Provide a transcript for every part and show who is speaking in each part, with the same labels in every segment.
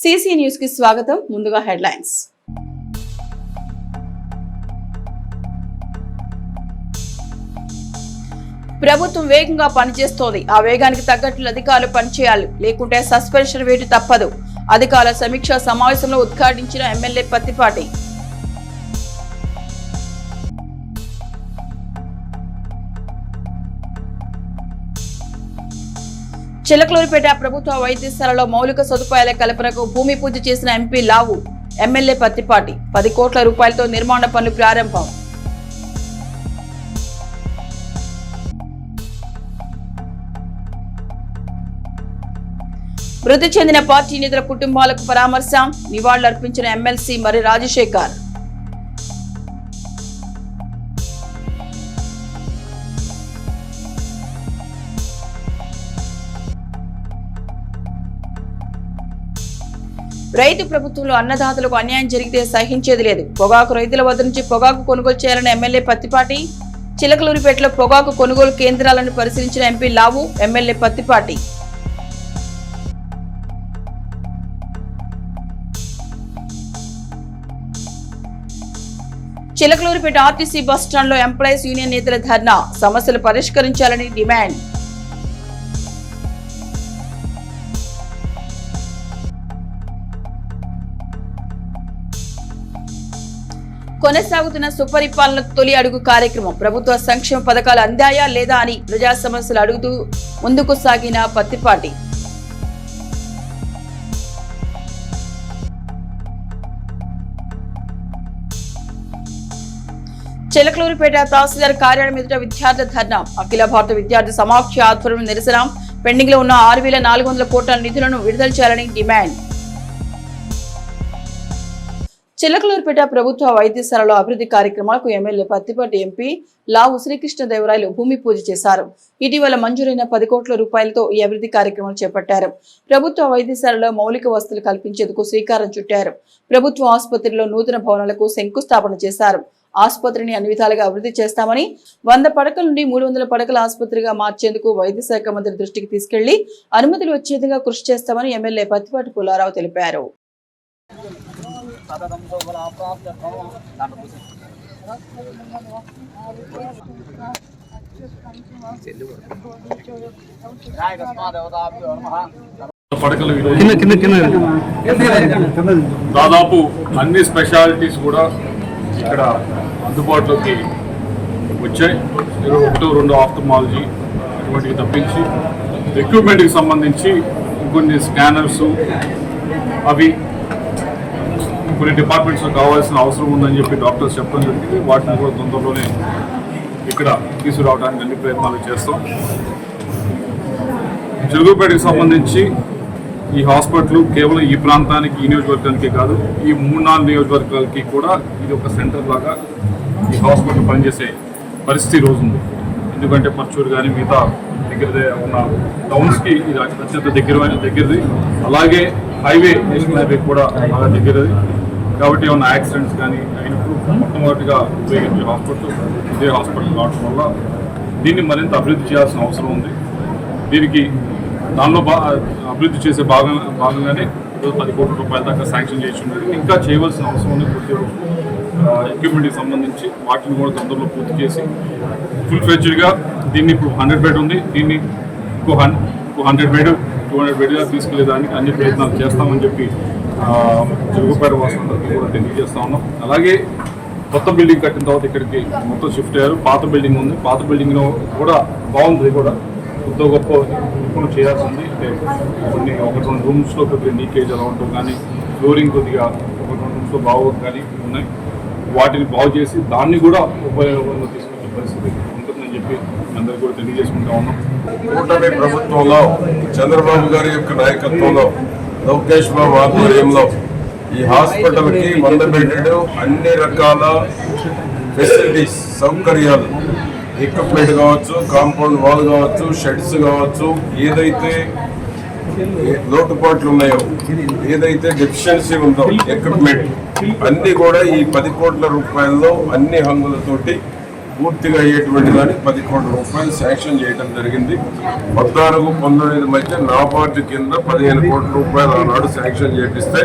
Speaker 1: CC news की स्वागतम ముందుగా హెడ్లైన్స్ ప్రభుత్వం వేగంగా పనిచేస్తోంది ఆ వేగానికి తగ్గట్లు అధికారులు పనిచేయాలి లేకుంటే సస్పెన్షన్ వేటు తప్పదు అధికారుల సమీక్ష సమావేశంలో ఉద్ఘాటించిన ఎమ్మెల్యే పత్తిపాటి చిలకలూరిపేట ప్రభుత్వ వైద్యశాలలో మౌలిక సదుపాయాల కల్పనకు భూమి పూజ చేసిన ఎంపీ లావు ఎమ్మెల్యే పత్తిపాటి 10 కోట్ల రూపాయలతో నిర్మాణ పనులు ప్రారంభం మృతి చెందిన పార్టీ నేతల కుటుంబాలకు పరామర్శ నివాళులర్పించిన ఎమ్మెల్సీ మరి రాజశేఖర్ రైతు ప్రభుత్వంలో అన్నదాతలకు అన్యాయం జరిగితే సహించేది లేదు పొగాకు రైతుల వద్ద నుంచి పొగాకు కొనుగోలు చేయాలని ఎమ్మెల్యే పత్తిపాటి చిలకలూరిపేటలో పొగాకు కొనుగోలు కేంద్రాలను పరిశీలించిన MP Lavu MLA Pattipati Chilakaluripet RTC bus stand లో ఎంప్లాయీస్ యూనియన్ నేతల ధర్నా సమస్యలు పరిష్కరించాలని డిమాండ్ కొనసాగుతున్న సుపరిపాలన తొలి అడుగు కార్యక్రమం ప్రభుత్వ సంక్షేమ పథకాలు అందాయా లేదా అని ప్రజా సమస్యలు అడుగుతూ ముందుకు సాగిన పత్తిపాటి చిలకలూరిపేట తహసీల్దార్ కార్యాలయం ఎదుట విద్యార్థుల ధర్నా అఖిల భారత విద్యార్థి సమాఖ్య ఆధ్వర్యంలో నిరసన పెండింగ్ లో ఉన్న 6,400 కోట్ల నిధులను విడుదల చేయాలని డిమాండ్ చిలకలూరిపేట ప్రభుత్వ వైద్యశాలలో అభివృద్ధి కార్యక్రమాలకు ఎమ్మెల్యే పత్తిపాటి ఎంపీ లావు శ్రీకృష్ణదేవరాయలు భూమి పూజ చేశారు ఇటీవల మంజూరైన 10 కోట్ల రూపాయలతో ఈ అభివృద్ధి కార్యక్రమాలు చేపట్టారు ప్రభుత్వ వైద్యశాలలో మౌలిక వసతులు కల్పించేందుకు శ్రీకారం చుట్టారు ప్రభుత్వ ఆసుపత్రిలో నూతన భవనాలకు శంకుస్థాపన చేశారు ఆసుపత్రిని అన్ని విధాలుగా అభివృద్ధి చేస్తామని 100 పడకల నుండి 300 పడకల ఆసుపత్రిగా మార్చేందుకు వైద్య శాఖ మంత్రి దృష్టికి తీసుకెళ్లి అనుమతులు వచ్చేందుగా కృషి చేస్తామని ఎమ్మెల్యే పత్తిపాటి పుల్లారావు తెలిపారు
Speaker 2: దాదాపు అన్ని స్పెషాలిటీస్ కూడా ఇక్కడ అందుబాటులోకి వచ్చాయి 1-2 ఆఫ్థమాలజీ ఇటువంటివి తప్పించి ఎక్విప్మెంట్కి సంబంధించి కొన్ని స్కానర్స్ అవి కొన్ని డిపార్ట్మెంట్స్లో కావాల్సిన అవసరం ఉందని చెప్పి డాక్టర్స్ చెప్పడం జరిగింది వాటిని కూడా తొందరలోనే ఇక్కడ తీసుకురావడానికి అన్ని ప్రయత్నాలు చేస్తాం చిలుగుపేటకి సంబంధించి ఈ హాస్పిటల్ కేవలం ఈ ప్రాంతానికి ఈ నియోజకవర్గానికి కాదు ఈ 3-4 నియోజకవర్గాలకి కూడా ఇది ఒక సెంటర్ లాగా ఈ హాస్పిటల్ పనిచేసే పరిస్థితి రోజు ఉంది ఎందుకంటే పర్చూరు కానీ మిగతా దగ్గరదే ఉన్న టౌన్స్కి ఇది అత్యంత దగ్గరది అలాగే హైవే నేషనల్ హైవే కూడా బాగా దగ్గరది కాబట్టి ఏమన్నా యాక్సిడెంట్స్ కానీ అయినప్పుడు మొట్టమొదటిగా ఉపయోగించే హాస్పిటల్ ఇదే హాస్పిటల్ కావడం వల్ల దీన్ని మరింత అభివృద్ధి చేయాల్సిన అవసరం ఉంది దీనికి దానిలో అభివృద్ధి చేసే భాగంగానే 10 కోట్ల రూపాయల దాకా శాంక్షన్ చేసి ఉన్నది ఇంకా చేయవలసిన అవసరం ఉంది పూర్తి ఎక్విప్మెంట్కి సంబంధించి వాటిని కూడా తొందరలో పూర్తి చేసి ఫుల్ ఫ్లెడ్జ్డ్గా దీన్ని ఇప్పుడు 100 బెడ్ ఉంది దీన్ని ఇంకో 100 బెడ్ 200 బెడ్గా తీసుకెళ్లేదానికి అన్ని ప్రయత్నాలు చేస్తామని చెప్పి చిలుగుపేట వాసులందరికీ కూడా తెలియజేస్తా ఉన్నాం అలాగే కొత్త బిల్డింగ్ కట్టిన తర్వాత ఇక్కడికి మొత్తం షిఫ్ట్ అయ్యారు పాత బిల్డింగ్ ఉంది పాత బిల్డింగ్లో కూడా బాగుంది కూడా కొత్త గొప్ప ఇప్పుడు చేయాల్సి ఉంది కొన్ని 1-2 రూమ్స్లో కొద్దిగా లీకేజ్ అలా ఉండటం కానీ ఫ్లోరింగ్ కొద్దిగా 1-2 రూమ్స్లో బాగోదు కానీ ఉన్నాయి వాటిని బాగు చేసి దాన్ని కూడా ఉపయోగంలో తీసుకొచ్చే పరిస్థితి ఉంటుందని చెప్పి అందరికీ కూడా తెలియజేసుకుంటా ఉన్నాం
Speaker 3: కూటమి ప్రభుత్వంలో చంద్రబాబు గారి యొక్క నాయకత్వంలో లోకేష్ బాబు ఆధ్వర్యంలో ఈ హాస్పిటల్కి 100 బెడ్లు అన్ని రకాల ఫెసిలిటీస్ సౌకర్యాలు ఎక్విప్మెంట్ కావచ్చు కాంపౌండ్ వాల్ కావచ్చు షెడ్స్ కావచ్చు ఏదైతే లోటుపాట్లు ఉన్నాయో ఏదైతే డెఫిషియన్సీ ఉందో ఎక్విప్మెంట్ అన్నీ కూడా ఈ 10 కోట్ల రూపాయల్లో అన్ని హంగులతోటి పూర్తిగా అయ్యేటువంటి దానికి 10 కోట్ల రూపాయలు శాంక్షన్ చేయడం జరిగింది. 14-19 మధ్య నాబార్డు కింద 15 కోట్ల రూపాయలు ఆనాడు శాంక్షన్ చేపిస్తే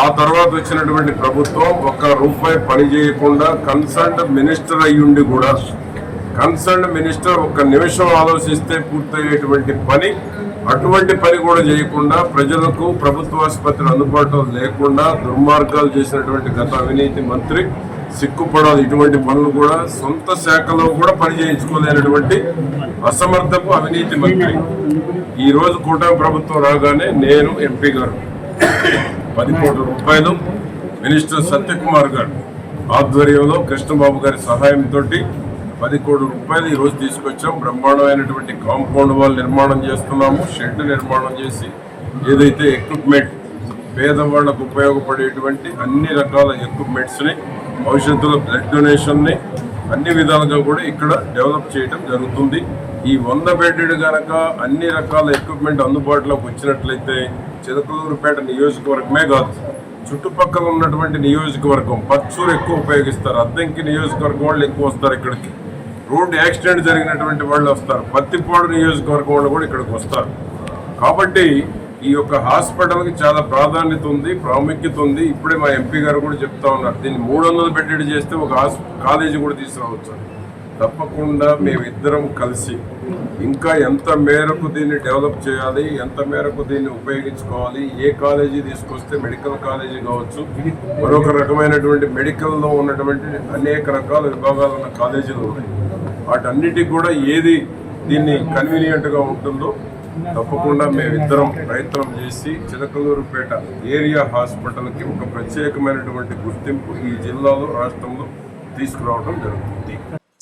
Speaker 3: ఆ తర్వాత వచ్చినటువంటి ప్రభుత్వం ₹1 పని చేయకుండా కన్సర్న్డ్ మినిస్టర్ అయ్యుండి కూడా కన్సర్న్డ్ మినిస్టర్ ఒక్క నిమిషం ఆలోచిస్తే పూర్తయ్యేటువంటి పని, అటువంటి పని కూడా చేయకుండా ప్రజలకు ప్రభుత్వ ఆసుపత్రి అందుబాటులో లేకుండా దుర్మార్గాలు చేసినటువంటి గత అవినీతి మంత్రి సిగ్గుపడాలి. ఇటువంటి పనులు కూడా సొంత శాఖలో కూడా పని చేయించుకోలేనటువంటి అసమర్థపు అవినీతి మంత్రి. ఈ రోజు కూటమి ప్రభుత్వం రాగానే నేను ఎంపీ గారు 10 కోట్ల రూపాయలు మినిస్టర్ సత్యకుమార్ గారు ఆధ్వర్యంలో కృష్ణబాబు గారి సహాయంతో 10 కోట్ల రూపాయలు ఈరోజు తీసుకొచ్చాం. బ్రహ్మాండమైనటువంటి కాంపౌండ్ వాల్ నిర్మాణం చేస్తున్నాము. షెడ్ నిర్మాణం చేసి ఏదైతే ఎక్విప్మెంట్ పేదవాళ్లకు ఉపయోగపడేటువంటి అన్ని రకాల ఎక్విప్మెంట్స్ని, భవిష్యత్తులో బ్లడ్ డొనేషన్ని అన్ని విధాలుగా కూడా ఇక్కడ డెవలప్ చేయడం జరుగుతుంది. ఈ 100 బెడ్డెడ్ కనుక అన్ని రకాల ఎక్విప్మెంట్ అందుబాటులోకి వచ్చినట్లయితే చిలకలూరుపేట నియోజకవర్గమే కాదు, చుట్టుపక్కల ఉన్నటువంటి నియోజకవర్గం పచ్చూరు ఎక్కువ ఉపయోగిస్తారు, అద్దంకి నియోజకవర్గం వాళ్ళు ఎక్కువ వస్తారు ఇక్కడికి, రోడ్డు యాక్సిడెంట్ జరిగినటువంటి వాళ్ళు వస్తారు, పత్తిపాడు నియోజకవర్గం వాళ్ళు కూడా ఇక్కడికి వస్తారు. కాబట్టి ఈ యొక్క హాస్పిటల్కి చాలా ప్రాధాన్యత ఉంది, ప్రాముఖ్యత ఉంది. ఇప్పుడే మా ఎంపీ గారు కూడా చెప్తా ఉన్నారు, దీన్ని 300 బెడ్డెడ్ చేస్తే ఒక కాలేజీ కూడా తీసుకురావచ్చు. తప్పకుండా మేమిద్దరం కలిసి ఇంకా ఎంత మేరకు దీన్ని డెవలప్ చేయాలి, ఎంత మేరకు దీన్ని ఉపయోగించుకోవాలి, ఏ కాలేజీ తీసుకొస్తే మెడికల్ కాలేజీ కావచ్చు, మరొక రకమైనటువంటి మెడికల్లో ఉన్నటువంటి అనేక రకాల విభాగాలు ఉన్న కాలేజీలు ఉన్నాయి. వాటన్నిటికి కూడా ఏది దీన్ని కన్వీనియంట్గా ఉంటుందో తప్పకుండా మేమిద్దరం ప్రయత్నం చేసి చిలకలూరుపేట ఏరియా హాస్పిటల్కి ఒక ప్రత్యేకమైనటువంటి గుర్తింపు ఈ జిల్లాలో, రాష్ట్రంలో తీసుకురావడం జరుగుతుంది.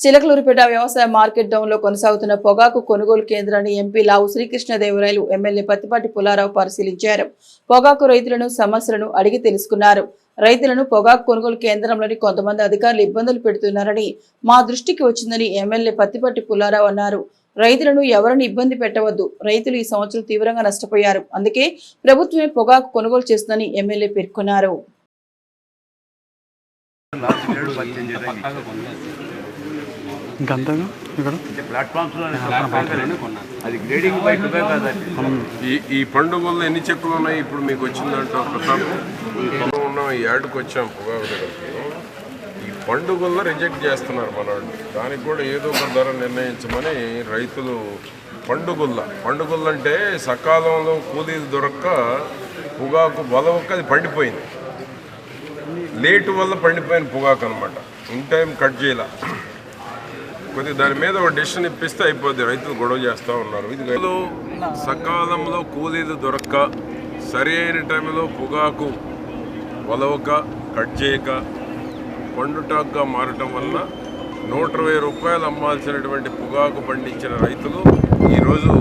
Speaker 1: చిలకలూరుపేట వ్యవసాయ మార్కెట్ డౌన్ లో కొనసాగుతున్న పొగాకు కొనుగోలు కేంద్రాన్ని ఎంపీ లావు శ్రీకృష్ణదేవరాయలు ఎమ్మెల్యే పత్తిపాటి పుల్లారావు పరిశీలించారు. పొగాకు రైతులను సమస్యలను అడిగి తెలుసుకున్నారు. రైతులను పొగాకు కొనుగోలు కేంద్రంలోని కొంతమంది అధికారులు ఇబ్బందులు పెడుతున్నారని మా దృష్టికి వచ్చిందని ఎమ్మెల్యే పత్తిపాటి పుల్లారావు అన్నారు. రైతులను ఎవరిని ఇబ్బంది పెట్టవద్దు, రైతులు ఈ సంవత్సరం తీవ్రంగా నష్టపోయారు, అందుకే ప్రభుత్వమే పొగాకు కొనుగోలు చేస్తుందని ఎమ్మెల్యే పేర్కొన్నారు.
Speaker 3: ఈ పండుగల్లో ఎన్ని చెక్కులు ఉన్నాయి ఇప్పుడు మీకు వచ్చిందంటే ప్రతాప్? ఉన్నాం, ఈ యాడ్కి వచ్చాం పొగాకు దగ్గరికి. ఈ పండుగల్లో రిజెక్ట్ చేస్తున్నారు మనవాళ్ళు. దానికి కూడా ఏదో ఒక ధర నిర్ణయించమని రైతులు పండుగలు అంటే సకాలంలో కూలీలు దొరక్క పొగాకు బలవక్క అది పండిపోయింది. లేటు వల్ల పండిపోయిన పొగాకు అనమాట. ఇన్ టైం కట్ చేయాల, కొద్దిగా దాని మీద ఒక డెసిషన్ ఇప్పిస్తే అయిపోద్ది. రైతులు గొడవ చేస్తూ ఉన్నారు. ఇది సకాలంలో కూలీలు దొరక్క సరి అయిన టైంలో పొగాకు వలవక కట్ చేయక పండుటాకుగా మారటం వల్ల ₹120 అమ్మాల్సినటువంటి పొగాకు పండించిన రైతులు ఈరోజు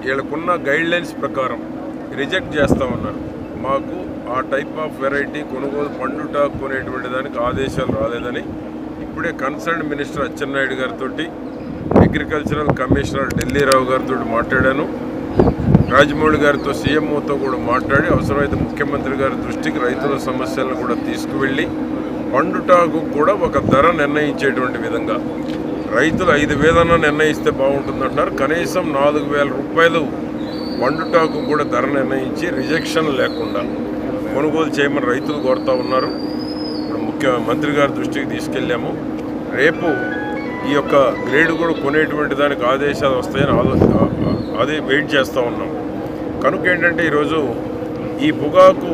Speaker 3: వీళ్ళకున్న గైడ్లైన్స్ ప్రకారం రిజెక్ట్ చేస్తూ ఉన్నారు. మాకు ఆ టైప్ ఆఫ్ వెరైటీ కొనుగోలు పండుటాకు కొనేటువంటి దానికి ఆదేశాలు రాలేదని ఇప్పుడే కన్సర్న్ మినిస్టర్ అచ్చెన్నాయుడు గారితో, అగ్రికల్చరల్ కమిషనర్ ఢిల్లీరావు గారితో మాట్లాడాను. రాజమౌళి గారితో, సీఎంఓతో కూడా మాట్లాడి అవసరమైతే ముఖ్యమంత్రి గారి దృష్టికి రైతుల సమస్యలను కూడా తీసుకువెళ్ళి పండుటాకు కూడా ఒక ధర నిర్ణయించేటువంటి విధంగా రైతులు 5,000 నిర్ణయిస్తే బాగుంటుందంటున్నారు. కనీసం ₹4,000 పండుటాకు కూడా ధర నిర్ణయించి రిజెక్షన్ లేకుండా కొనుగోలు చేయమని రైతులు కోరుతూ ఉన్నారు. ఇప్పుడు ముఖ్యమంత్రి గారి దృష్టికి తీసుకెళ్ళాము. రేపు ఈ యొక్క గ్రేడ్ కూడా కొనేటువంటి దానికి ఆదేశాలు వస్తాయని అదే వెయిట్ చేస్తూ ఉన్నాం. కనుక ఏంటంటే ఈరోజు ఈ పొగాకు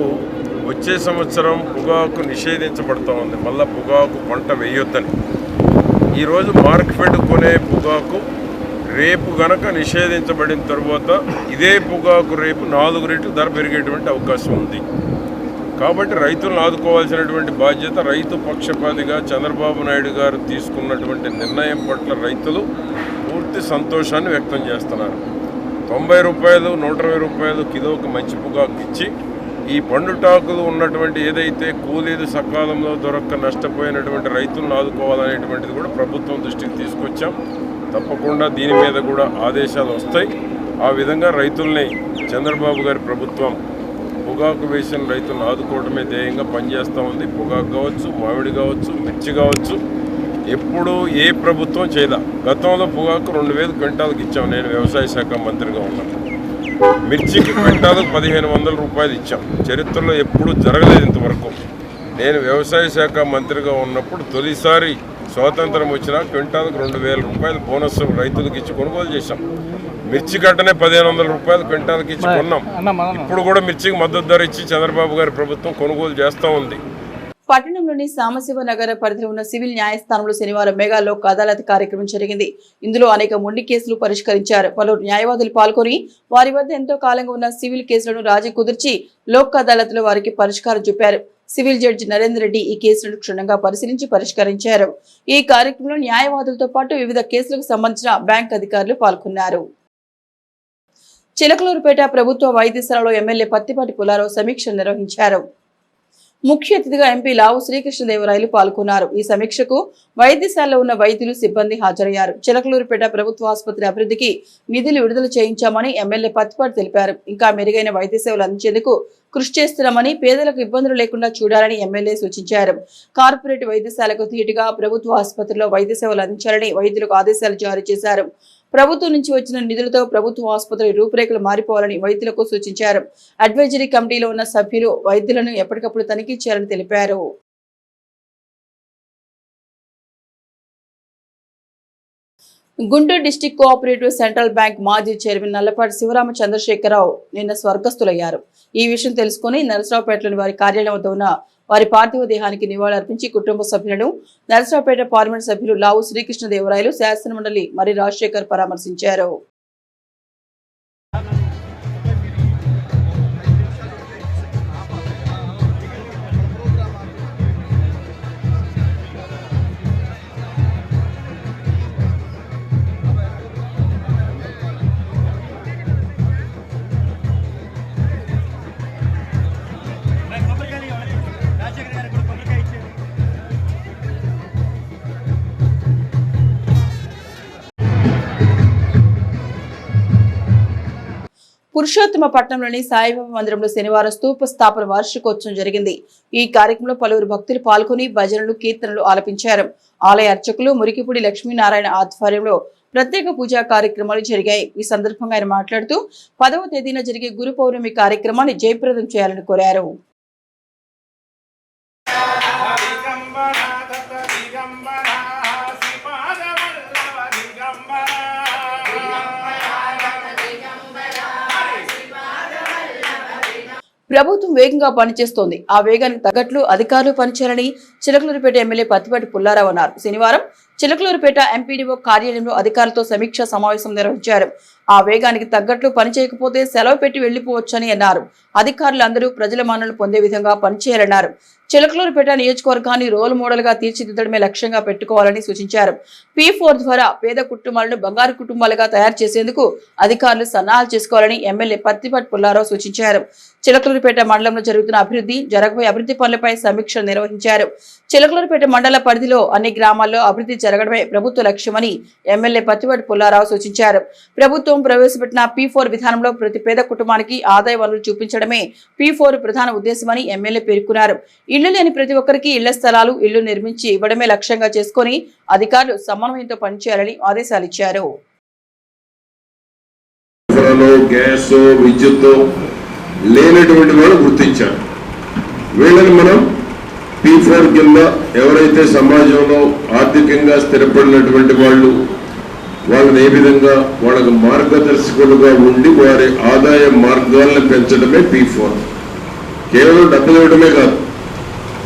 Speaker 3: వచ్చే సంవత్సరం పొగాకు నిషేధించబడుతూ ఉంది. మళ్ళీ పొగాకు పంట వేయొద్దని ఈరోజు మార్కెట్ కొనే పొగాకు రేపు గనక నిషేధించబడిన తర్వాత ఇదే పొగాకు రేపు 4 రెట్లు ధర పెరిగేటువంటి అవకాశం ఉంది. కాబట్టి రైతులను ఆదుకోవాల్సినటువంటి బాధ్యత రైతు పక్షపాతిగా చంద్రబాబు నాయుడు గారు తీసుకున్నటువంటి నిర్ణయం పట్ల రైతులు పూర్తి సంతోషాన్ని వ్యక్తం చేస్తున్నారు. ₹90, ₹120 కిలోకి మంచి పొగాకు ఇచ్చి ఈ పండుటాకులు ఉన్నటువంటి ఏదైతే కూలీలు సకాలంలో దొరక్క నష్టపోయినటువంటి రైతులను ఆదుకోవాలనేటువంటిది కూడా ప్రభుత్వం దృష్టికి తీసుకొచ్చాం. తప్పకుండా దీని మీద కూడా ఆదేశాలు వస్తాయి. ఆ విధంగా రైతుల్ని చంద్రబాబు గారి ప్రభుత్వం పొగాకు వేసిన రైతులను ఆదుకోవడమే ధ్యేయంగా పనిచేస్తూ ఉంది. పొగాకు కావచ్చు, మామిడి కావచ్చు, మిర్చి కావచ్చు, ఎప్పుడు ఏ ప్రభుత్వం చేయదా. గతంలో పొగాకు 2000 క్వింటాలకు ఇచ్చాం నేను వ్యవసాయ శాఖ మంత్రిగా ఉన్నప్పుడు. మిర్చికి క్వింటాలకు 1500 రూపాయలు ఇచ్చాం. చరిత్రలో ఎప్పుడూ జరగలేదు ఇంతవరకు. నేను వ్యవసాయ శాఖ మంత్రిగా ఉన్నప్పుడు తొలిసారి స్వాతంత్రం వచ్చినా క్వింటాలకు 2000 రూపాయలు బోనస్ రైతులకు ఇచ్చి కొనుగోలు చేశాం. మిర్చి గంటనే 1500 రూపాయలు క్వింటాలకు ఇచ్చి కొన్నాం. ఇప్పుడు కూడా మిర్చికి మద్దతు ధర ఇచ్చి చంద్రబాబు గారి ప్రభుత్వం కొనుగోలు చేస్తూ ఉంది.
Speaker 1: పట్టణంలోని సామశివ నగర పరిధిలో ఉన్న సివిల్ న్యాయస్థానంలో శనివారం మెగా లోక్ అదాలత్ కార్యక్రమం జరిగింది. ఇందులో అనేక మొండి కేసులు పరిష్కరించారు. పలువురు న్యాయవాదులు పాల్గొని వారి వద్ద ఎంతో కాలంగా ఉన్న సివిల్ కేసులను రాజీ కుదిర్చి లోక్ అదాలత్ లో వారికి పరిష్కారం చూపారు. సివిల్ జడ్జి నరేందర్ రెడ్డి ఈ కేసులను క్షుణ్ణంగా పరిశీలించి పరిష్కరించారు. ఈ కార్యక్రమంలో న్యాయవాదులతో పాటు వివిధ కేసులకు సంబంధించిన బ్యాంక్ అధికారులు పాల్గొన్నారు. చిలకలూరుపేట ప్రభుత్వ వైద్యశాలలో ఎమ్మెల్యే పత్తిపాటి పుల్లారావు సమీక్ష నిర్వహించారు. ముఖ్య అతిథిగా ఎంపీ లావు శ్రీకృష్ణదేవరాయలు పాల్గొన్నారు. ఈ సమీక్షకు వైద్యశాలలో ఉన్న వైద్యులు సిబ్బంది హాజరయ్యారు. చిలకలూరుపేట ప్రభుత్వ ఆసుపత్రి అభివృద్ధికి నిధులు విడుదల చేయించామని ఎమ్మెల్యే పత్తిపాటి తెలిపారు. ఇంకా మెరుగైన వైద్య సేవలు అందించేందుకు కృషి చేస్తున్నామని, పేదలకు ఇబ్బందులు లేకుండా చూడాలని ఎమ్మెల్యే సూచించారు. కార్పొరేట్ వైద్యశాలకు ధీటుగా ప్రభుత్వ ఆసుపత్రిలో వైద్య సేవలు అందించాలని వైద్యులకు ఆదేశాలు జారీ చేశారు. ప్రభుత్వం నుంచి వచ్చిన నిధులతో ప్రభుత్వ ఆసుపత్రి రూపురేఖలు మారిపోవాలని వైద్యులకు సూచించారు. అడ్వైజరీ కమిటీలో ఉన్న సభ్యులు వైద్యులను ఎప్పటికప్పుడు తనిఖీ చేయాలని తెలిపారు. Guntur district cooperative central bank మాజీ చైర్మన్ నల్లపాటి శివరామ చంద్రశేఖరరావు నిన్న స్వర్గస్థులయ్యారు. ఈ విషయం తెలుసుకుని నరసరావుపేటలోని వారి కార్యాలయం వద్ద ఉన్న వారి పార్థివ దేహానికి నివాళులర్పించి కుటుంబ సభ్యులను నరసరావుపేట పార్లమెంట్ సభ్యులు లావు శ్రీకృష్ణదేవరాయలు, శాసనమండలి మరి రాజశేఖర్ పరామర్శించారు. పురుషోత్తమ పట్టణంలోని సాయిబాబా మందిరంలో శనివారం స్తూప స్థాపన వార్షికోత్సవం జరిగింది. ఈ కార్యక్రమంలో పలువురు భక్తులు పాల్గొని భజనలు, కీర్తనలు ఆలపించారు. ఆలయ అర్చకులు మురికిపూడి లక్ష్మీనారాయణ ఆధ్వర్యంలో ప్రత్యేక పూజా కార్యక్రమాలు జరిగాయి. ఈ సందర్భంగా ఆయన మాట్లాడుతూ 10వ తేదీన జరిగే గురు పౌర్ణమి కార్యక్రమాన్ని జయప్రదం చేయాలని కోరారు. ప్రభుత్వం వేగంగా పనిచేస్తోంది. ఆ వేగానికి తగ్గట్లు అధికారులు పనిచేయాలని చిలకలూరుపేట ఎమ్మెల్యే పత్తిపాటి పుల్లారావు అన్నారు. శనివారం చిలకలూరుపేట ఎంపీడీఓ కార్యాలయంలో అధికారులతో సమీక్షా సమావేశం నిర్వహించారు. ఆ వేగానికి తగ్గట్లు పనిచేయకపోతే సెలవు పెట్టి వెళ్లిపోవచ్చని అన్నారు. అధికారులు అందరూ ప్రజల మన్ననలు పొందే విధంగా పనిచేయాలన్నారు. చిలకలూరుపేట నియోజకవర్గాన్ని రోల్ మోడల్ గా తీర్చిదిద్దడమే లక్ష్యంగా పెట్టుకోవాలని సూచించారు. P4 ద్వారా పేద కుటుంబాలను బంగారు కుటుంబాలుగా తయారు చేసేందుకు అధికారులు సన్నాహాలు చేసుకోవాలని ఎమ్మెల్యే పత్తిపాటి పుల్లారావు సూచించారు. చిలకలూరుపేట మండలంలో జరుగుతున్న జరగబోయే అభివృద్ధి పనులపై సమీక్ష నిర్వహించారు. చిలకలూరుపేట మండల పరిధిలో అన్ని గ్రామాల్లో అభివృద్ధి జరగడమే ప్రభుత్వ లక్ష్యమని ఎమ్మెల్యే పత్తిపాటి పుల్లారావు సూచించారు. ప్రభుత్వం ప్రవేశపెట్టిన P4 విధానంలో ప్రతి పేద కుటుంబానికి ఆదాయ వనరులు చూపించడమే P4 ప్రధాన ఉద్దేశమని ఎమ్మెల్యే పేర్కొన్నారు. ఇళ్లు లేని ప్రతి ఒక్కరికి ఇళ్ల స్థలాలు, ఇళ్లు నిర్మించి ఇవ్వడమే లక్ష్యంగా చేసుకుని అధికారులు సమన్వయంతో పనిచేయాలని ఆదేశాలు ఇచ్చారు.
Speaker 4: లేనటువంటి వాళ్ళు గుర్తించారు. వీళ్ళని మనం P4 కింద ఎవరైతే సమాజంలో ఆర్థికంగా స్థిరపడినటువంటి వాళ్ళని ఏ విధంగా వాళ్ళకు మార్గదర్శకులుగా ఉండి వారి ఆదాయ మార్గాలను పెంచడమే P4. కేవలం డబ్బులు ఇవ్వడమే కాదు,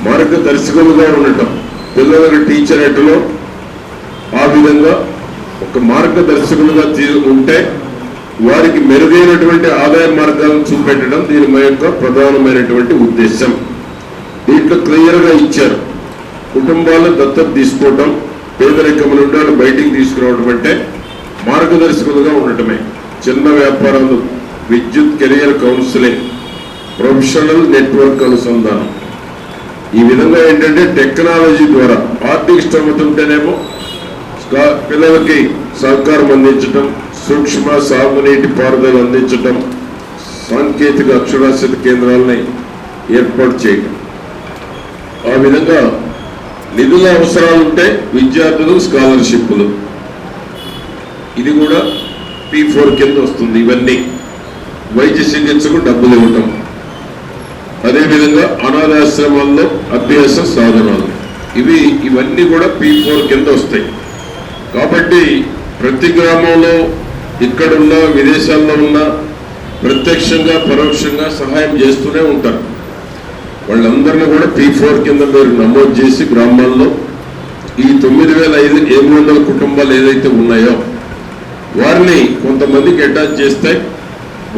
Speaker 4: మార్గదర్శకులుగా ఉండటం. పిల్లలకు టీచర్ ఎట్లో ఆ విధంగా ఒక మార్గదర్శకులుగా ఉంటే వారికి మెరుగైనటువంటి ఆదాయ మార్గాలను చూపెట్టడం దీని మా యొక్క ప్రధానమైనటువంటి ఉద్దేశం. దీంట్లో క్లియర్గా ఇచ్చారు. కుటుంబాలను దత్తత తీసుకోవటం, పేదరికం నుండి బయటికి తీసుకురావడం అంటే మార్గదర్శకులుగా ఉండటమే. చిన్న వ్యాపారాలు, విద్యుత్ కెరియర్ కౌన్సిలింగ్, ప్రొఫెషనల్ నెట్వర్క్ అనుసంధానం. ఈ విధంగా ఏంటంటే టెక్నాలజీ ద్వారా ఆర్థిక స్తోమత ఉంటేనేమో పిల్లలకి సహకారం అందించడం, సూక్ష్మ సాగునీటి పారుదల అందించడం, సాంకేతిక అక్షరాస్యత కేంద్రాలని ఏర్పాటు చేయడం. ఆ విధంగా నిధుల అవసరాలు ఉంటే విద్యార్థులు స్కాలర్షిప్లు, ఇది కూడా P4 కింద వస్తుంది. ఇవన్నీ వైద్య చికిత్సకు డబ్బులు ఇవ్వటం, అదేవిధంగా అనాథాశ్రమాల్లో అభ్యాస సాధనాలు, ఇవన్నీ కూడా P4 కింద వస్తాయి. కాబట్టి ప్రతి గ్రామంలో ఇక్కడున్న విదేశాల్లో ఉన్న ప్రత్యక్షంగా పరోక్షంగా సహాయం చేస్తూనే ఉంటారు. వాళ్ళందరినీ కూడా P4 కింద మీరు నమోదు చేసి గ్రామాల్లో ఈ 9,800 కుటుంబాలు ఏదైతే ఉన్నాయో వారిని కొంతమందికి అటాచ్ చేస్తే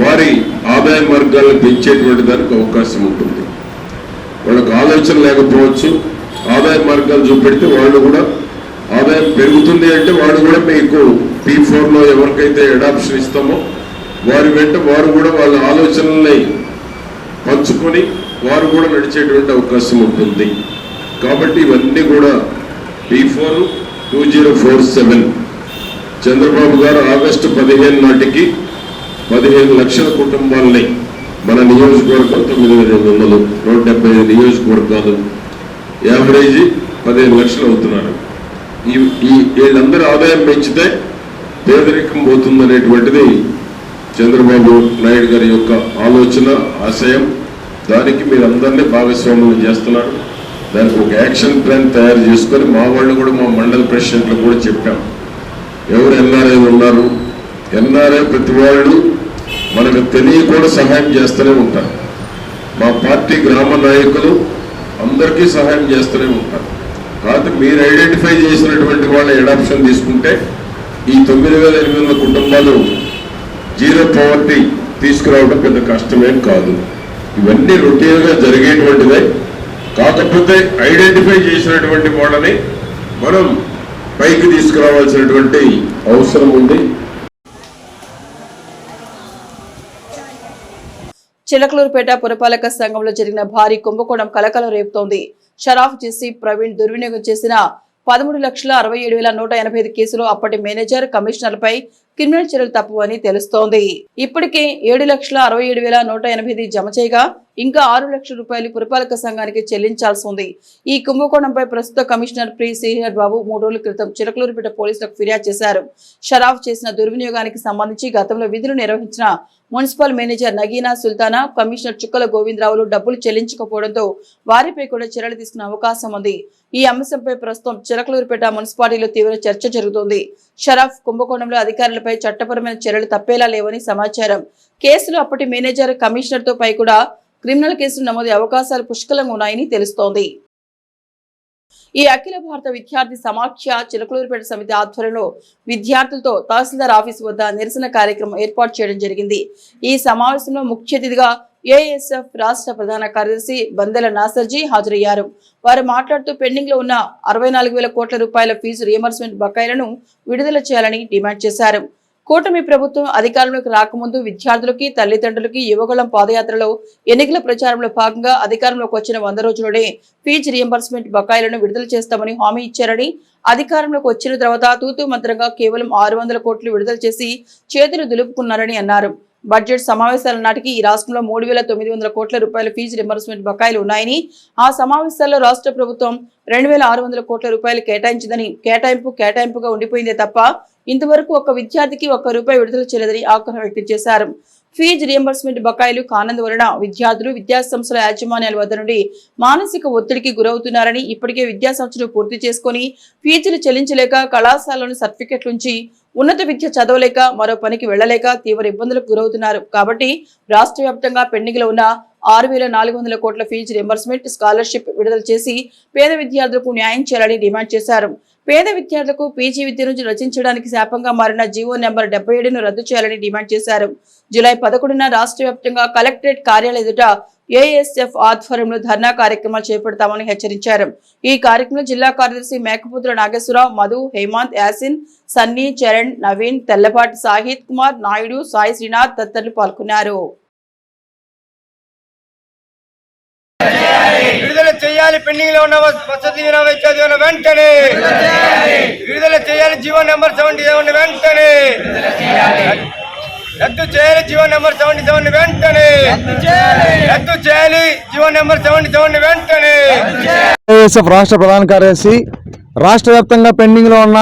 Speaker 4: వారి ఆదాయ మార్గాలను పెంచేటువంటి దానికి అవకాశం ఉంటుంది. వాళ్ళకు ఆలోచన లేకపోవచ్చు, ఆదాయ మార్గాలు చూపెడితే వాళ్ళు కూడా ఆదాయం పెరుగుతుంది అంటే వాడు కూడా మీకు P4లో ఎవరికైతే అడాప్షన్ ఇస్తామో వారి వెంట వారు కూడా వాళ్ళ ఆలోచనల్ని పంచుకొని వారు కూడా నడిచేటువంటి అవకాశం ఉంటుంది. కాబట్టి ఇవన్నీ కూడా P4 2047 చంద్రబాబు గారు ఆగస్టు 15 నాటికి 15 లక్షల కుటుంబాలని మన నియోజకవర్గం 9,500 175 నియోజకవర్గాలు యావరేజ్ 15 లక్షలు అవుతున్నారు. వీళ్ళందరూ ఆదాయం పెంచితే పేదరికం పోతుందనేటువంటిది చంద్రబాబు నాయుడు గారి యొక్క ఆలోచన, ఆశయం. దానికి మీరందరినీ భాగస్వాములు చేస్తున్నారు. దానికి ఒక యాక్షన్ ప్లాన్ తయారు చేసుకొని మా వాళ్ళు కూడా, మా మండల ప్రెసిడెంట్లు కూడా చెప్పాం. ఎవరు ఎన్ఆర్ఐ ఉన్నారు, ఎన్ఆర్ఐ ప్రతి వాళ్ళు మనకు తెలియకుండా సహాయం చేస్తూనే ఉంటారు. మా పార్టీ గ్రామ నాయకులు అందరికీ సహాయం చేస్తూనే ఉంటారు. కాబట్టి మీరు ఐడెంటిఫై చేసినటువంటి వాళ్ళ అడాప్షన్ తీసుకుంటే ఈ 9,800 కుటుంబాలు జీరో పవర్టీ తీసుకురావడం పెద్ద కష్టమేం కాదు. ఇవన్నీ రొటీన్గా జరిగేటువంటిదే. కాకపోతే ఐడెంటిఫై చేసినటువంటి వాళ్ళని మనం పైకి తీసుకురావాల్సినటువంటి అవసరం ఉంది.
Speaker 1: చిలకలూరుపేట పురపాలక సంఘంలో జరిగిన భారీ కుంభకోణం కలకలం రేపుతోంది. షరాఫ్ చేసి ప్రవీణ్ దుర్వినియోగం చేసిన 13,67,185 కేసులు అప్పటి మేనేజర్, కమిషనర్లపై క్రిమినల్ చర్యలు తప్పవని తెలుస్తోంది. ఇప్పటికే 7,67,185 జమ చేయగా ఇంకా 6 లక్షల రూపాయలు పురపాలక సంఘానికి చెల్లించాల్సి ఉంది. ఈ కుంభకోణంపై ప్రస్తుత కమిషనర్ ప్రి శ్రీహర్ బాబు 3 రోజుల క్రితం చిలకలూరుపేట పోలీసులకు ఫిర్యాదు చేశారు. షరాఫ్ చేసిన దుర్వినియోగానికి సంబంధించి గతంలో విధులు నిర్వహించిన municipal manager Nagina Sultana, commissioner చుక్కల గోవిందరావులు డబ్బులు చెల్లించకపోవడంతో వారిపై కూడా చర్యలు తీసుకునే అవకాశం ఉంది. ఈ అంశంపై ప్రస్తుతం చిలకలూరుపేట మున్సిపాలిటీలో తీవ్ర చర్చ జరుగుతోంది. షరాఫ్ కుంభకోణంలో అధికారులపై చట్టపరమైన చర్యలు తప్పేలా లేవని సమాచారం. కేసులు అప్పటి మేనేజర్, కమిషనర్ తో పై కూడా క్రిమినల్ కేసులు నమోదు అవకాశాలు పుష్కలంగా ఉన్నాయని తెలుస్తోంది. ఈ అఖిల భారత విద్యార్థి సమాఖ్య చిలకలూరుపేట సమితి ఆధ్వర్యంలో విద్యార్థులతో తహసీల్దార్ ఆఫీసు వద్ద నిరసన కార్యక్రమం ఏర్పాటు చేయడం జరిగింది. ఈ సమావేశంలో ముఖ్య అతిథిగా ఏఎస్ఎఫ్ రాష్ట్ర ప్రధాన కార్యదర్శి బందెల నాసర్జీ హాజరయ్యారు. వారు మాట్లాడుతూ పెండింగ్ లో ఉన్న 64,000 కోట్ల రూపాయల ఫీజు రియంబర్స్మెంట్ బకాయిలను విడుదల చేయాలని డిమాండ్ చేశారు. కూటమి ప్రభుత్వం అధికారంలోకి రాకముందు విద్యార్థులకి, తల్లిదండ్రులకి యువగళం పాదయాత్రలో ఎన్నికల ప్రచారంలో భాగంగా అధికారంలోకి వచ్చిన 100 రోజుల్లోనే ఫీజు రియంబర్స్మెంట్ బకాయిలను విడుదల చేస్తామని హామీ ఇచ్చారని, అధికారంలోకి వచ్చిన తర్వాత తూతూ మంత్రంగా కేవలం 600 కోట్లు విడుదల చేసి చేతులు దులుపుకున్నారని అన్నారు. బడ్జెట్ సమావేశాల నాటికి ఈ రాష్ట్రంలో 3,900 కోట్ల రూపాయల ఫీజు రియంబర్స్మెంట్ బకాయిలు ఉన్నాయని, ఆ సమావేశాల్లో రాష్ట్ర ప్రభుత్వం 2,600 కోట్ల రూపాయలు కేటాయించిందని, కేటాయింపుగా ఉండిపోయిందే తప్ప ఇంతవరకు ఒక్క విద్యార్థికి ₹1 విడుదల చేయలేదని ఆగ్రహం వ్యక్తం చేశారు. ఫీజు రియంబర్స్మెంట్ బకాయిలు కానందువలన విద్యార్థులు, విద్యాసంస్థల యాజమాన్యాల వద్ద నుండి మానసిక ఒత్తిడికి గురవుతున్నారని, ఇప్పటికే విద్యాసంస్థలు పూర్తి చేసుకుని ఫీజులు చెల్లించలేక, కళాశాలలోని సర్టిఫికెట్లుంచి ఉన్నత విద్య చదవలేక, మరో పనికి వెళ్లలేక తీవ్ర ఇబ్బందులకు గురవుతున్నారు. కాబట్టి రాష్ట్ర వ్యాప్తంగా పెండింగ్ లో ఉన్న 6,400 కోట్ల ఫీజు రియంబర్స్మెంట్, స్కాలర్షిప్ విడుదల చేసి పేద విద్యార్థులకు న్యాయం చేయాలని డిమాండ్ చేశారు. పేద విద్యార్థులకు పీజీ విద్య నుంచి రచించడానికి శాపంగా మారిన జీవో నెంబర్ 77ను రద్దు చేయాలని డిమాండ్ చేశారు. జూలై 11న రాష్ట్ర వ్యాప్తంగా కలెక్టరేట్ కార్యాలయం ఎదుట ఏఎస్ఎఫ్ ఆధ్వర్యంలో ధర్నా కార్యక్రమాలు చేపడతామని హెచ్చరించారు. ఈ కార్యక్రమంలో జిల్లా కార్యదర్శి మేకపుత్ర నాగేశ్వరరావు, మధు, హేమంత్, యాసిన్, సన్నీ, చరణ్, నవీన్, తెల్లపాటి సాహిత్ కుమార్, నాయుడు, సాయి శ్రీనాథ్ తదితరులు పాల్గొన్నారు.
Speaker 5: విడుదల చేయాలి, పెండింగ్ లో ఉన్న వసతి విద్య వెంటనే విడుదల చేయాలి, జీవో నెంబర్ 77 వెంటనే రద్దు చేయాలి జీవో నెంబర్ 77 వెంటనే రద్దు చేయాలి జీవో నెంబర్ 77 వెంటనే.
Speaker 6: ఏఎస్ఎఫ్ రాష్ట్ర ప్రధాన కార్యదర్శి రాష్ట్ర వ్యాప్తంగా పెండింగ్లో ఉన్న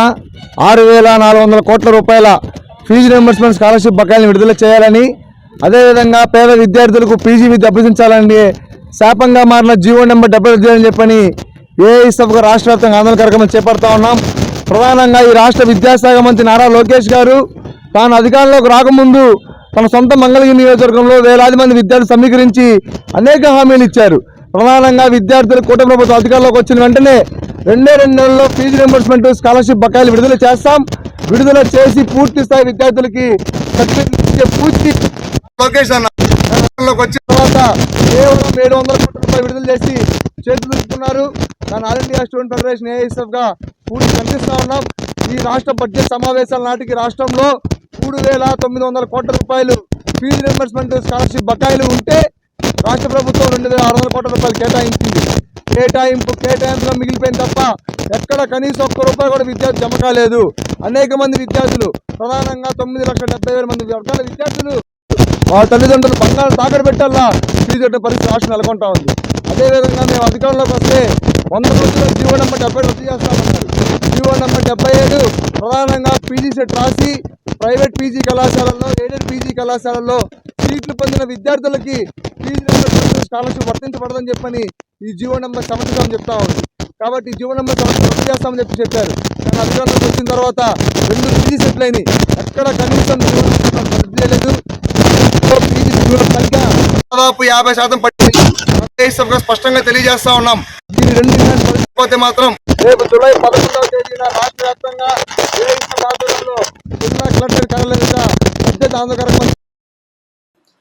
Speaker 6: 6,400 కోట్ల రూపాయల ఫీజు రియంబర్స్మెంట్ స్కాలర్షిప్ బకాయిలను విడుదల చేయాలని, అదేవిధంగా పేద విద్యార్థులకు పీజీ విద్య అభ్యసించాలని శాపంగా మారిన జీవో నెంబర్ 72 అని చెప్పని ఏఎస్ఎఫ్గా రాష్ట్ర వ్యాప్తంగా ఆందోళన కార్యక్రమం చేపడతా ఉన్నాం. ప్రధానంగా ఈ రాష్ట్ర విద్యాశాఖ మంత్రి నారా లోకేష్ గారు తాను అధికారంలోకి రాకముందు తన సొంత మంగళగిరి నియోజకవర్గంలో వేలాది మంది విద్యార్థులు సమీకరించి అనేక హామీలు ఇచ్చారు. ప్రధానంగా విద్యార్థులు కూటమి ప్రభుత్వం అధికారంలోకి వచ్చిన వెంటనే 2 నెలల్లో ఫీజు రియంబర్స్మెంట్ స్కాలర్షిప్ బకాయిలు విడుదల చేస్తాం. విడుదల చేసి పూర్తి స్థాయి విద్యార్థులకి సర్టిఫికెట్లు ఇచ్చే పూర్తి లోకేష్ అధికారంలోకి వచ్చిన తర్వాత కేవలం 700 కోట్ల రూపాయలు విడుదల చేసి చేతులు దులుపుకున్నారు. దాని ఆల్ ఇండియా స్టూడెంట్ ఫెడరేషన్ ఏఎస్ఎఫ్గా పూర్తి కనిపిస్తూ ఉన్నాం. ఈ రాష్ట్ర బడ్జెట్ సమావేశాల నాటికి రాష్ట్రంలో 3,900 కోట్ల రూపాయలు ఫీజు రియంబర్స్మెంట్ స్కాలర్షిప్ బకాయిలు ఉంటే రాష్ట్ర ప్రభుత్వం 2,600 కోట్ల రూపాయలు కేటాయించింది. కేటాయింపులో మిగిలిపోయింది తప్ప ఎక్కడ కనీసం ఒక్క రూపాయి కూడా విద్యార్థి జమ కాలేదు. అనేక మంది విద్యార్థులు, ప్రధానంగా 9,70,000 మంది వర్గాల విద్యార్థులు వాళ్ళ తల్లిదండ్రులు బంగారు తాకట్టు పెట్టాలా ఫీజు కట్టే పరిస్థితి రాష్ట్రం నెలకొంటా ఉంది. అదేవిధంగా మేము అధికారంలోకి వస్తే 100 రోజుల్లో జీవో నెంబర్ 70 రద్దు చేస్తామన్నారు. జీవో నెంబర్ 77 ప్రధానంగా పీజీ సెట్ రాసి ప్రైవేట్ పీజీ కళాశాలల్లో, ఎయిడెడ్ పీజీ కళాశాలల్లో సీట్లు పొందిన విద్యార్థులకి ఫీజు రియంబర్స్మెంట్ స్కాలర్షిప్ వర్తించబడదని చెప్పని ఈ జీవో నెంబర్ 70 అని చెప్తా ఉంది. కాబట్టి జీవో నెంబర్ 70 రద్దు చేస్తామని చెప్పారు. కానీ అధికారంలోకి వచ్చిన తర్వాత 2 పీజీ సెట్లు అయినాయి. ఎక్కడ కనీసం జీవో నెంబర్ రద్దు చేయలేదు. సంఖ్య దాదాపు 50% పట్టింది. స్పష్టంగా తెలియజేస్తా ఉన్నాం. దీని 2 పోతే మాత్రం రేపు జూలై 11వ తేదీన రాష్ట్ర వ్యాప్తంగా ఆధ్వర్యంలో జిల్లా కలెక్టర్ కార్యాలయంగా పెద్ద ఆందోళన.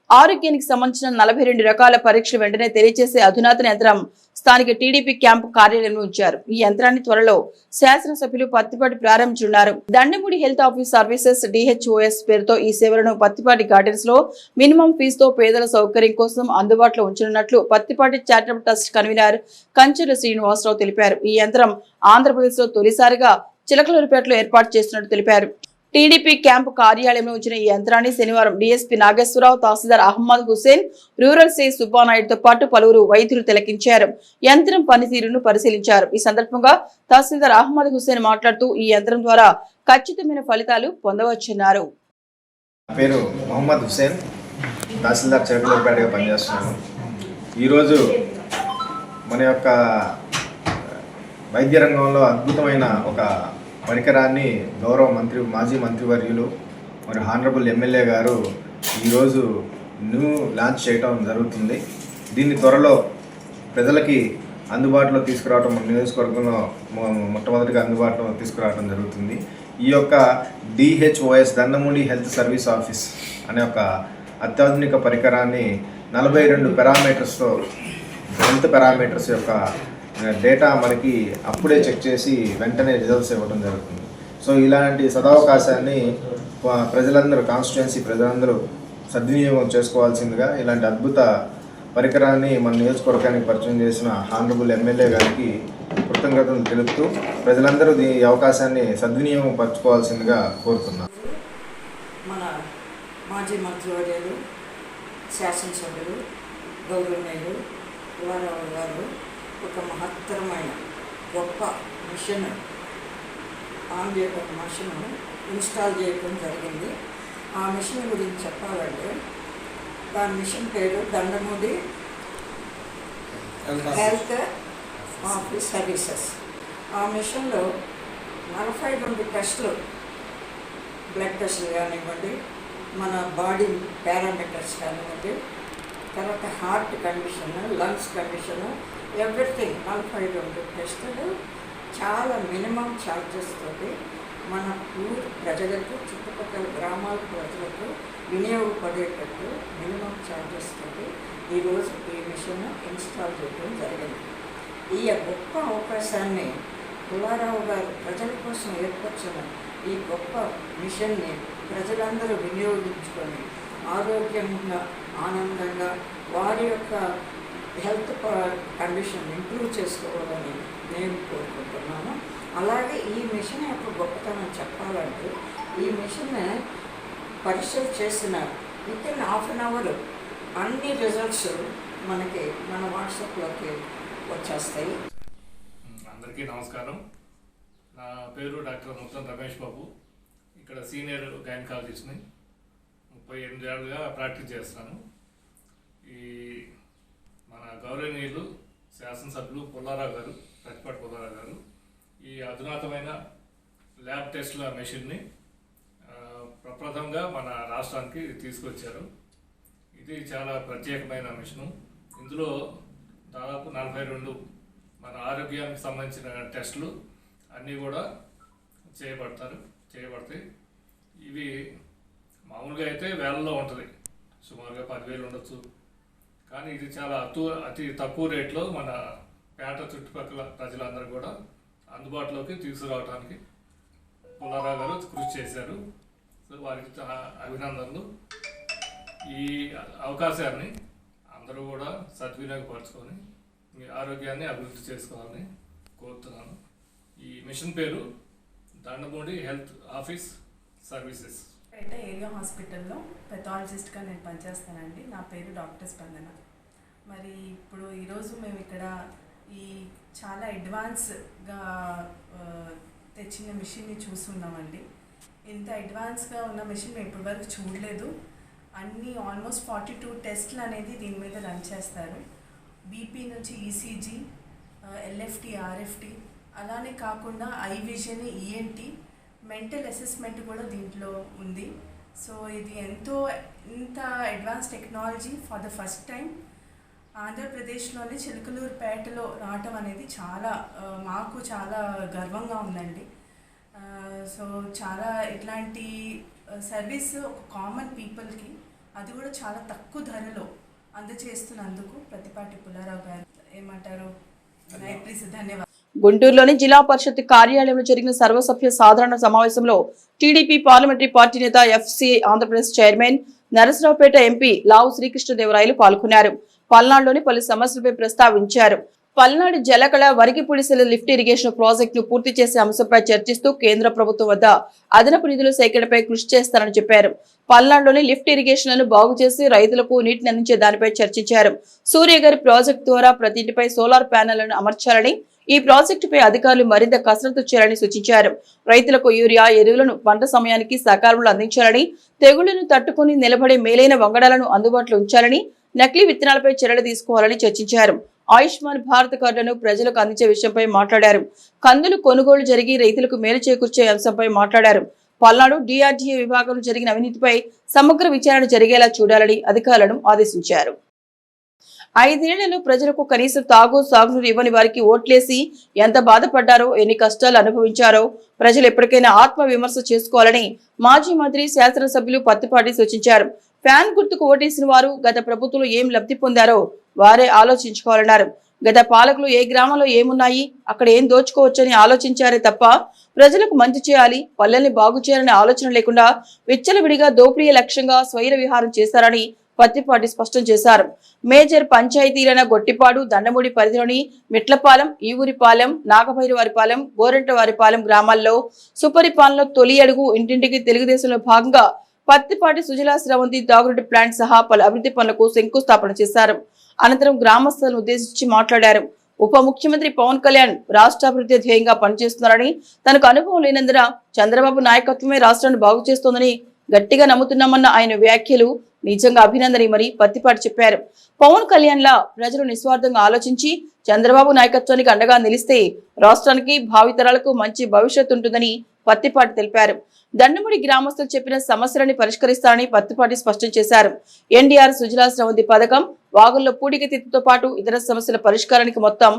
Speaker 1: ఆరోగ్యానికి సంబంధించిన 42 రకాల పరీక్షలు వెంటనే తెలియజేసే అధునాతన యంత్రం స్థానిక టీడీపీ క్యాంపు కార్యాలయంలో ఉంచారు. ఈ యంత్రాన్ని త్వరలో శాసనసభ్యులు పత్తిపాటి ప్రారంభించనున్నారు. Dandamudi health office services DHOS పేరుతో ఈ సేవలను పత్తిపాటి గార్డెన్స్ లో మినిమం ఫీజుతో పేదల సౌకర్యం కోసం అందుబాటులో ఉంచనున్నట్లు Pattipati charitable trust convener Kanchela Srinivasarao తెలిపారు. ఈ యంత్రం ఆంధ్రప్రదేశ్ లో తొలిసారిగా చిలకలూరిపేటలో ఏర్పాటు చేస్తున్నట్టు తెలిపారు. టీడీపీ క్యాంపు కార్యాలయంలో ఉంచిన ఈ యంత్రాన్ని శనివారం డీఎస్పీ నాగేశ్వరరావు, తహసీల్దార్ అహ్మద్ హుసేన్, రూరల్ సి సుబ్బానాయుడుతో పాటు పలువురు వైద్యులు తిలకించారు. యంత్రం పనితీరును పరిశీలించారు. ఈ సందర్భంగా తహసీల్దార్ అహ్మద్ హుసేన్ మాట్లాడుతూ ఈ యంత్రం ద్వారా ఖచ్చితమైన ఫలితాలు పొందవచ్చన్నారు.
Speaker 7: నా పేరు మొహమ్మద్ హుసేన్, తహసీల్దార్ చిలకలూరిపేటగా పనిచేస్తున్నాను. ఈరోజు మన యొక్క వైద్య రంగంలో అద్భుతమైన ఒక పరికరాన్ని గౌరవ మాజీ మంత్రివర్యులు మరి హానరబుల్ ఎమ్మెల్యే గారు ఈరోజు లాంచ్ చేయడం జరుగుతుంది. దీన్ని త్వరలో ప్రజలకి అందుబాటులో తీసుకురావడం, మన నియోజకవర్గంలో మొట్టమొదటిగా అందుబాటులో తీసుకురావడం జరుగుతుంది. ఈ యొక్క DHOS Dandamudi health service office అనే ఒక అత్యాధునిక పరికరాన్ని 42 పారామీటర్స్తో హెల్త్ పారామీటర్స్ యొక్క డేటా మనకి అప్పుడే చెక్ చేసి వెంటనే రిజల్ట్స్ ఇవ్వడం జరుగుతుంది. సో ఇలాంటి సదవకాశాన్ని ప్రజలందరూ, కాన్స్టిట్యుయెన్సీ ప్రజలందరూ సద్వినియోగం చేసుకోవాల్సిందిగా ఇలాంటి అద్భుత పరికరాన్ని మన నియోజకవర్గానికి పరిచయం చేసిన హానరబుల్ ఎమ్మెల్యే గారికి కృతజ్ఞతలు తెలుపుతూ ప్రజలందరూ ఈ అవకాశాన్ని సద్వినియోగం పరచుకోవాల్సిందిగా కోరుతున్నాను.
Speaker 8: మన మాజీ మంత్రివర్యులు, శాసనసభ్యులు, గౌరవనీయులు పుల్లారావు గారు ఒక మహత్తరమైన గొప్ప మిషన్ ఇన్స్టాల్ చేయడం జరిగింది. ఆ మిషన్ గురించి చెప్పాలంటే దాని మిషన్ పేరు దండమూడి హెల్త్ ఆఫీస్ సర్వీసెస్. ఆ మిషన్లో 42 టెస్టులు, బ్లడ్ టెస్టులు కానివ్వండి, మన బాడీ పారామీటర్స్ కానివ్వండి, తర్వాత heart condition, lungs condition, everything 42 టెస్టులు చాలా మినిమం ఛార్జెస్ తోటి మన ఊరు ప్రజలకు, చుట్టుపక్కల గ్రామాల ప్రజలకు వినియోగపడేటట్టు మినిమం ఛార్జెస్ తోటి ఈరోజు ఈ మిషన్ ఇన్స్టాల్ చేయడం జరిగింది. ఈ గొప్ప అవకాశాన్ని పుల్లారావు గారు ప్రజల కోసం ఏర్పరిచిన ఈ గొప్ప మిషన్ని ప్రజలందరూ వినియోగించుకొని ఆరోగ్యంగా, ఆనందంగా వారి యొక్క హెల్త్ కండిషన్ ఇంప్రూవ్ చేసుకోవాలని నేను కోరుకుంటున్నాను. అలాగే ఈ మిషన్ యొక్క గొప్పతనం చెప్పాలంటే ఈ మిషన్ పరీక్షలు చేసిన within half an hour అన్ని రిజల్ట్స్ మనకి మన వాట్సాప్లోకి వచ్చేస్తాయి.
Speaker 9: అందరికీ నమస్కారం. నా పేరు డాక్టర్ ముత్తం రమేష్ బాబు. ఇక్కడ సీనియర్ గైనకాలజిస్ట్ని 38 ఏళ్ళుగా ప్రాక్టీస్ చేస్తున్నాను. ఈ మన గౌరవనీయులు శాసనసభ్యులు పుల్లారావు గారు, ప్రతిపాటి పుల్లారావు గారు ఈ అధునాతమైన ల్యాబ్ టెస్ట్ల మెషిన్ని ప్రప్రథంగా మన రాష్ట్రానికి తీసుకొచ్చారు. ఇది చాలా ప్రత్యేకమైన మిషను. ఇందులో దాదాపు 42 మన ఆరోగ్యానికి సంబంధించిన టెస్టులు అన్నీ కూడా చేయబడతాయి. ఇవి మామూలుగా అయితే వేలలో ఉంటుంది, సుమారుగా 10,000 ఉండొచ్చు. కానీ ఇది చాలా అతి తక్కువ రేట్లో మన పేట చుట్టుపక్కల ప్రజలందరూ కూడా అందుబాటులోకి తీసుకురావడానికి పుల్లారావు గారు కృషి చేశారు. సో వారికి అభినందనలు. ఈ అవకాశాన్ని అందరూ కూడా సద్వినియోగపరచుకొని మీ ఆరోగ్యాన్ని అభివృద్ధి చేసుకోవాలని కోరుతున్నాను. ఈ మిషన్ పేరు దండమూడి హెల్త్ ఆఫీస్ సర్వీసెస్.
Speaker 10: పేట ఏరియా హాస్పిటల్లో పెథాలజిస్ట్గా నేను పనిచేస్తానండి. నా పేరు డాక్టర్ స్పందన. మరి ఇప్పుడు ఈరోజు మేము ఇక్కడ ఈ చాలా అడ్వాన్స్గా తెచ్చిన మిషన్ని చూస్తున్నామండి. ఇంత అడ్వాన్స్గా ఉన్న మిషన్ మేము ఇప్పటివరకు చూడలేదు. అన్నీ ఆల్మోస్ట్ 42 టెస్ట్లు అనేది దీని మీద రన్ చేస్తారు. బీపీ నుంచి ఈసీజీ, ఎల్ఎఫ్టీ, ఆర్ఎఫ్టీ, అలానే కాకుండా eye vision, ENT, mental assessment కూడా దీంట్లో ఉంది. సో ఇది ఇంత advance technology for the first time ఆంధ్రప్రదేశ్లోని చిలకలూరుపేటలో రావటం అనేది మాకు చాలా గర్వంగా ఉందండి. సో చాలా ఇట్లాంటి సర్వీస్ ఒక కామన్ పీపుల్కి, అది కూడా చాలా తక్కువ ధరలో అందజేస్తున్నందుకు ప్రతిపాటి పుల్లారావు గారు ఏమంటారు, ధన్యవాదాలు.
Speaker 1: గుంటూరులోని జిల్లా పరిషత్ కార్యాలయంలో జరిగిన సర్వసభ్య సాధారణ సమావేశంలో టీడీపీ పార్లమెంటరీ పార్టీ నేత FCI Andhra Pradesh chairman Narasaraopet MP Lavu Srikrishnadevarayalu పాల్గొన్నారు. పల్నాడులోని పలు సమస్యలపై ప్రస్తావించారు. పల్నాడు జలకళ వరిగిపుడిసెల లిఫ్ట్ ఇరిగేషన్ ప్రాజెక్టును పూర్తి చేసే అంశంపై చర్చిస్తూ కేంద్ర ప్రభుత్వం వద్ద అదనపు నిధుల సేకరణపై కృషి చేస్తారని చెప్పారు. పల్నాడులోని లిఫ్ట్ ఇరిగేషన్లను బాగు చేసి రైతులకు నీటిని అందించే దానిపై చర్చించారు. సూర్యగారి ప్రాజెక్టు ద్వారా ప్రతి ఇంటిపై సోలార్ ప్యానెళ్లను అమర్చాలని, ఈ ప్రాజెక్టుపై అధికారులు మరింత కసరత్తు చేయాలని సూచించారు. రైతులకు యూరియా ఎరువులను పంట సమయానికి సకాలంలో అందించాలని, తెగుళ్లను తట్టుకుని నిలబడే మేలైన వంగడాలను అందుబాటులో ఉంచాలని, నకిలీ విత్తనాలపై చర్యలు తీసుకోవాలని చర్చించారు. ఆయుష్మాన్ భారత్ కార్డులను ప్రజలకు అందించే విషయంపై మాట్లాడారు. కందులు కొనుగోలు జరిగి రైతులకు మేలు చేకూర్చే అంశంపై మాట్లాడారు. పల్నాడు డిఆర్డీఏ విభాగంలో జరిగిన అవినీతిపై సమగ్ర విచారణ జరిగేలా చూడాలని అధికారులను ఆదేశించారు. 5 ఏళ్లలో ప్రజలకు కనీసం సాగునీరు ఇవ్వని వారికి ఓట్లేసి ఎంత బాధపడ్డారో, ఎన్ని కష్టాలు అనుభవించారో ప్రజలు ఎప్పటికైనా ఆత్మ విమర్శ చేసుకోవాలని మాజీ మంత్రి శాసనసభ్యులు పత్తిపాటి సూచించారు. ఫ్యాన్ గుర్తుకు ఓటేసిన వారు గత ప్రభుత్వంలో ఏం లబ్ధి పొందారో వారే ఆలోచించుకోవాలన్నారు. గత పాలకులు ఏ గ్రామంలో ఏమున్నాయి, అక్కడ ఏం దోచుకోవచ్చని ఆలోచించారే తప్ప ప్రజలకు మంచి చేయాలి, పల్లెల్ని బాగు చేయాలనే ఆలోచన లేకుండా విచ్చలవిడిగా దోపిడీ లక్ష్యంగా స్వైర విహారం చేశారని పత్తిపాటి స్పష్టం చేశారు. మేజర్ పంచాయతీలైన గొట్టిపాడు, దండమూడి పరిధిలోని మిట్లపాలెం, ఈవూరిపాలెం, నాగభైరవారిపాలెం, గోరెంటవారిపాలెం గ్రామాల్లో సుపరిపాలనలో తొలి అడుగు ఇంటింటికి తెలుగుదేశంలో భాగంగా పత్తిపాటి సుజలా స్రవంతి తాగునీటి ప్లాంట్ సహా పలు అభివృద్ధి పనులకు శంకుస్థాపన చేశారు. అనంతరం గ్రామస్తులను ఉద్దేశించి మాట్లాడారు. ఉప ముఖ్యమంత్రి పవన్ కళ్యాణ్ రాష్ట్రాభివృద్ధి ధ్యేయంగా పనిచేస్తున్నారని, తనకు అనుభవం లేనందున చంద్రబాబు నాయకత్వమే రాష్ట్రాన్ని బాగు చేస్తోందని గట్టిగా నమ్ముతున్నామన్న ఆయన వ్యాఖ్యలు నిజంగా అభినందనీయమని పత్తిపాటి చెప్పారు. పవన్ కళ్యాణ్ లా ప్రజలు నిస్వార్థంగా ఆలోచించి చంద్రబాబు నాయకత్వానికి అండగా నిలిస్తే రాష్ట్రానికి భావితరాలకు మంచి భవిష్యత్తు ఉంటుందని పత్తిపాటి తెలిపారు. దండముడి గ్రామస్తులు చెప్పిన సమస్యలని పరిష్కరిస్తారని పత్తిపాటి స్పష్టం చేశారు. ఎన్డీఆర్ సుజలా స్రవంతి పథకం, వాగుల్లో పూడికతీతతో పాటు ఇతర సమస్యల పరిష్కారానికి మొత్తం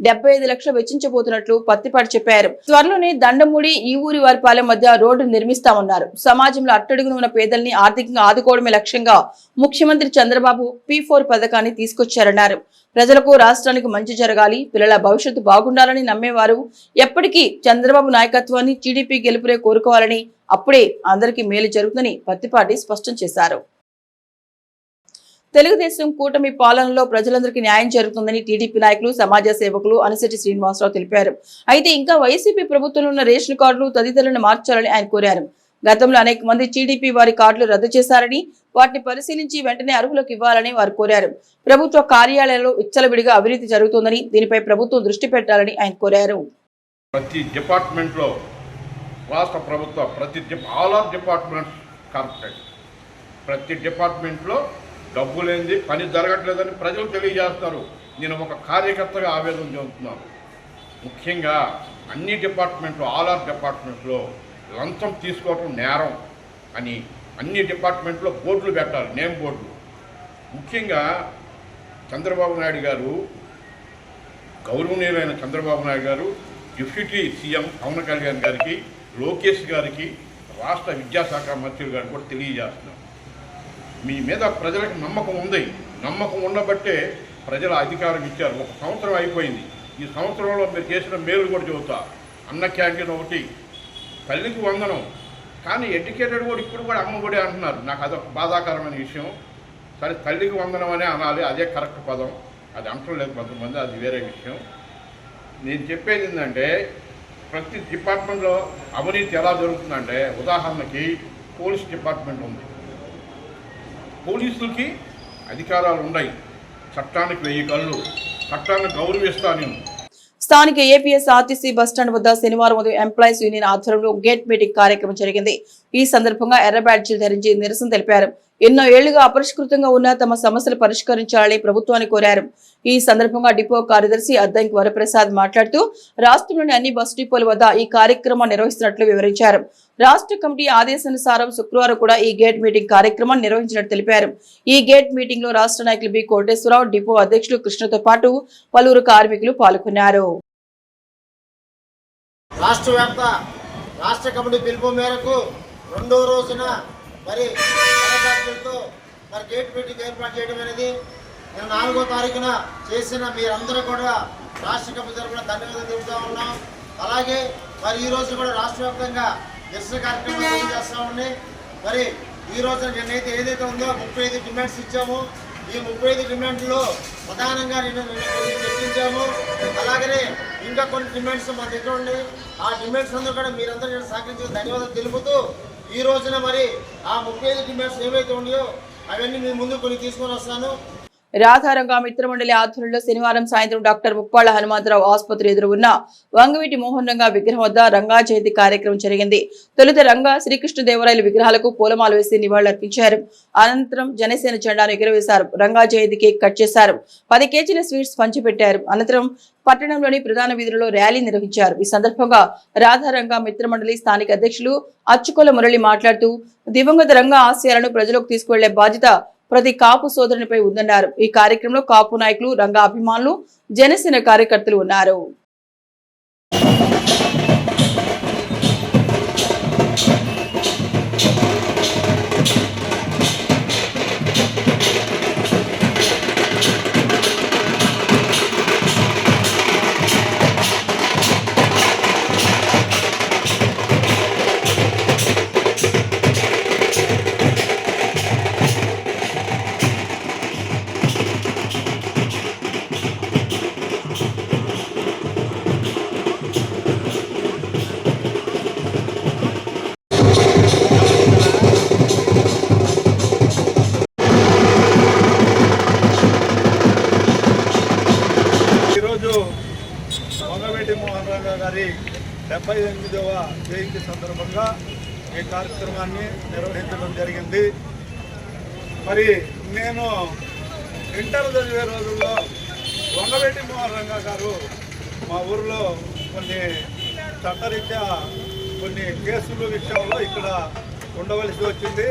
Speaker 1: 75 లక్షలు వెచ్చించబోతున్నట్లు పత్తిపాటి చెప్పారు. త్వరలోనే దండమూడి, ఈ ఊరి వారిపాలెం మధ్య రోడ్డు నిర్మిస్తామన్నారు. సమాజంలో అట్టడుగున ఉన్న పేదల్ని ఆర్థికంగా ఆదుకోవడమే లక్ష్యంగా ముఖ్యమంత్రి చంద్రబాబు P4 పథకాన్ని తీసుకొచ్చారన్నారు. ప్రజలకు, రాష్ట్రానికి మంచి జరగాలి, పిల్లల భవిష్యత్తు బాగుండాలని నమ్మేవారు ఎప్పటికీ చంద్రబాబు నాయకత్వాన్ని, టీడీపీ గెలుపునే కోరుకోవాలని, అప్పుడే అందరికీ మేలు జరుగుతుందని పత్తిపాటి స్పష్టం చేశారు. తెలుగుదేశం కూటమి పాలనలో ప్రజలందరికీ న్యాయం జరుగుతుందని టీడీపీ నాయకులు, సమాజ సేవకులు అనిశెట్టి శ్రీనివాసరావు తెలిపారు. అయితే ఇంకా వైసీపీ ప్రభుత్వంలో ఉన్న రేషన్ కార్డులు తదితరులను మార్చాలని ఆయన కోరారు. గతంలో అనేక మంది టీడీపీ వారి కార్డులు రద్దు చేశారని వాటిని పరిశీలించి వెంటనే అర్హులకు ఇవ్వాలని వారు కోరారు. ప్రభుత్వ కార్యాలయాల్లో విచ్చలవిడిగా అవినీతి జరుగుతోందని దీనిపై ప్రభుత్వం దృష్టి పెట్టాలని ఆయన కోరారు.
Speaker 11: ప్రతి డిపార్ట్మెంట్లో రాష్ట్ర ప్రభుత్వ ఆల్ ఆర్ డిపార్ట్మెంట్స్ కరప్టెడ్. ప్రతి డిపార్ట్మెంట్లో డబ్బు లేనిది పని జరగట్లేదని ప్రజలు తెలియజేస్తారు. నేను ఒక కార్యకర్తగా ఆవేదన చెందుతున్నాను. ముఖ్యంగా అన్ని డిపార్ట్మెంట్లో ఆల్ ఆర్ డిపార్ట్మెంట్లో లంచం తీసుకోవటం నేరం అని అన్ని డిపార్ట్మెంట్లో బోర్డులు పెట్టాలి, నేమ్ బోర్డులు. ముఖ్యంగా చంద్రబాబు నాయుడు గారు, గౌరవనీయులైన చంద్రబాబు నాయుడు గారు, డిప్యూటీ సీఎం పవన్ కళ్యాణ్ గారికి, లోకేష్ గారికి, రాష్ట్ర విద్యాశాఖ మంత్రి గారికి కూడా తెలియజేస్తున్నాం. మీ మీద ప్రజలకు నమ్మకం ఉంది. నమ్మకం ఉండబట్టే ప్రజల అధికారం ఇచ్చారు. 1 సంవత్సరం అయిపోయింది. ఈ సంవత్సరంలో మీరు చేసిన మేలు కూడా చెబుతా. అన్న క్యాంటీన్ ఒకటి, తల్లికి వందనం. కానీ ఎడ్యుకేటెడ్ కూడా ఇప్పుడు కూడా అమ్మ కూడా అంటున్నారు. నాకు అదొక బాధాకరమైన విషయం. సరే, తల్లికి వందనం అనే అనాలి, అదే కరెక్ట్ పదం. అది అంటలేదు కొంతమంది, అది వేరే విషయం. నేను చెప్పేది ఏంటంటే, ప్రతి డిపార్ట్మెంట్లో అవినీతి ఎలా జరుగుతుందంటే, ఉదాహరణకి పోలీస్ డిపార్ట్మెంట్ ఉంది. పోలీసులకి అధికారాలు ఉన్నాయి. చట్టానికి 1000 కళ్ళు. చట్టాన్ని గౌరవిస్తా నేను.
Speaker 1: స్థానిక ఏపీఎస్ ఆర్టీసీ బస్టాండ్ వద్ద శనివారం ఉదయం ఎంప్లాయీస్ యూనియన్ ఆధ్వర్యంలో గేట్ మీటింగ్ కార్యక్రమం జరిగింది. ఈ సందర్భంగా ఎర్ర బ్యాడ్జీలు ధరించి నిరసన తెలిపారు. ఎన్నో ఏళ్లుగా అపరిష్కృతంగా ఉన్న తమ సమస్యలు పరిష్కరించాలని ప్రభుత్వాన్ని కోరారు. ఈ సందర్భంగా డిపో కార్యదర్శి అద్దంకి వరప్రసాద్ మాట్లాడుతూ రాష్ట్రంలోని అన్ని బస్ డిపోల వద్ద ఈ కార్యక్రమాన్ని నిర్వహిస్తున్నట్లు వివరించారు. రాష్ట్ర కమిటీ ఆదేశానుసారం శుక్రవారం కూడా ఈ గేట్ మీటింగ్ కార్యక్రమాన్ని నిర్వహించినట్టు తెలిపారు. ఈ గేట్ మీటింగ్ లో రాష్ట్ర నాయకులు బి కోటేశ్వరరావు, డిపో అధ్యక్షులు కృష్ణతో పాటు పలువురు కార్మికులు పాల్గొన్నారు.
Speaker 12: రాష్ట్ర కమిటీ పిలుపు మేరకు 2వ రోజున మరి గేట్ మీటింగ్ ఏర్పాటు చేయడం అనేది నేను 4వ తారీఖున చేసిన మీరందరూ కూడా రాష్ట్ర కమిటీ తరఫున ధన్యవాదాలు తెలుపుతూ ఉన్నాం. అలాగే మరి ఈ రోజు కూడా రాష్ట్ర వ్యాప్తంగా నిరసన కార్యక్రమాలు తెలియజేస్తూ ఉన్నాయి. మరి ఈ రోజు నిన్నైతే ఏదైతే ఉందో 35 డిమాండ్స్ ఇచ్చాము. ఈ 35 డిమాండ్లో ప్రధానంగా చర్చించాము. అలాగనే ఇంకా కొన్ని డిమాండ్స్ మా దగ్గర ఉన్నాయి. ఆ డిమాండ్స్ అందరూ కూడా మీరందరూ సహకరించిన ధన్యవాదాలు తెలుపుతూ ఈ రోజున మరి ఆ 35 డిమాండ్స్ ఏవైతే ఉన్నాయో అవన్నీ మీ ముందు కొన్ని తీసుకొని వస్తాను.
Speaker 1: రాధారంగా మిత్రమండలి ఆధ్వర్యంలో శనివారం సాయంత్రం డాక్టర్ ముప్పాళ్ల హనుమంతరావు ఆసుపత్రి ఎదురు ఉన్న వంగవీటి మోహన్ రంగా విగ్రహం వద్ద రంగా జయంతి కార్యక్రమం జరిగింది. తొలుత రంగా శ్రీకృష్ణదేవరాయల విగ్రహాలకు పూలమాల వేసి నివాళులర్పించారు. అనంతరం జనసేన జెండాను ఎగురవేశారు. రంగా జయంతి కేక్ కట్ చేశారు. 10 కేజీల స్వీట్స్ పంచిపెట్టారు. అనంతరం పట్టణంలోని ప్రధాన వీధులలో ర్యాలీ నిర్వహించారు. ఈ సందర్భంగా రాధారంగా మిత్రమండలి స్థానిక అధ్యక్షులు అచ్చుకొల మురళి మాట్లాడుతూ దివంగత రంగా ఆశయాలను ప్రజలకు తీసుకువెళ్లే బాధ్యత ప్రతి కాపు సోదరునిపై ఉందన్నారు. ఈ కార్యక్రమంలో కాపు నాయకులు, రంగా అభిమానులు, జనసేన కార్యకర్తలు ఉన్నారు.
Speaker 6: వంగవీటి మోహన్ రంగా గారి 78వ జయంతి సందర్భంగా ఈ కార్యక్రమాన్ని నిర్వహించడం జరిగింది. మరి నేను ఇంటర్ చదివే రోజుల్లో వంగవీటి మోహన్ రంగా గారు మా ఊరిలో కొన్ని చట్టరీత్యా కొన్ని కేసుల విషయంలో ఇక్కడ ఉండవలసి వచ్చింది.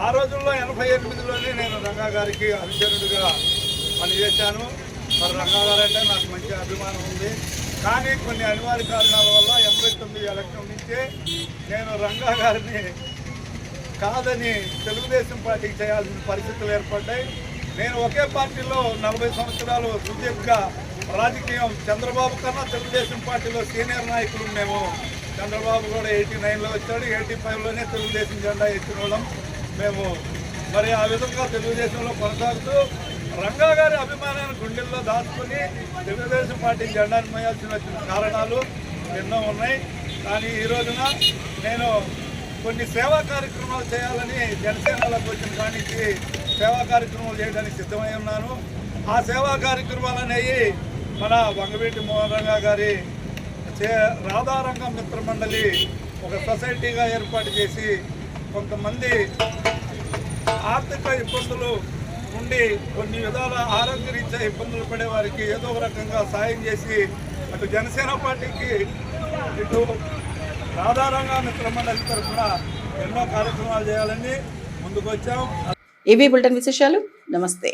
Speaker 6: ఆ రోజుల్లో 88లోనే నేను రంగా గారికి అనుచరుడిగా పనిచేశాను. మరి రంగా గారు అంటే నాకు మంచి అభిమానం ఉంది. కానీ కొన్ని అనివార్య కారణాల వల్ల 89 ఎలక్షన్ నుంచే నేను రంగా గారిని కాదని తెలుగుదేశం పార్టీకి చేయాల్సిన పరిస్థితులు ఏర్పడ్డాయి. నేను ఒకే పార్టీలో 40 సంవత్సరాలు సుదీర్ఘ రాజకీయం. చంద్రబాబు కన్నా తెలుగుదేశం పార్టీలో సీనియర్ నాయకులు మేము. చంద్రబాబు కూడా 89లో వచ్చాడు, 85లోనే తెలుగుదేశం జెండా ఎత్తిన వాళ్ళం మేము. మరి ఆ విధంగా తెలుగుదేశంలో కొనసాగుతూ రంగా గారి అభిమానాన్ని గుండెల్లో దాచుకుని తెలుగుదేశం పార్టీ జెండాను మోయాల్సిన వచ్చిన కారణాలు ఎన్నో ఉన్నాయి. కానీ ఈ రోజున నేను
Speaker 13: కొన్ని సేవా కార్యక్రమాలు చేయాలని జనసేనలోకి వచ్చిన కానించి సేవా కార్యక్రమాలు చేయడానికి సిద్ధమై ఉన్నాను. ఆ సేవా కార్యక్రమాలు అనేవి మన వంగవీటి మోహన్ రంగా గారి రాధారంగ మిత్ర మండలి ఒక సొసైటీగా ఏర్పాటు చేసి కొంతమంది ఆర్థిక ఇబ్బందులు నుండి కొన్ని విధాల ఆరోగ్యరీత్యా ఇబ్బందులు పడే వారికి ఏదో ఒక రకంగా సాయం చేసి అటు జనసేన పార్టీకి ఇటు రాధారంగ మిత్ర మండలి తరఫున ఎన్నో కార్యక్రమాలు చేయాలని ముందుకు వచ్చాం.
Speaker 1: ఇవి బులెటిన్ విశేషాలు. నమస్తే.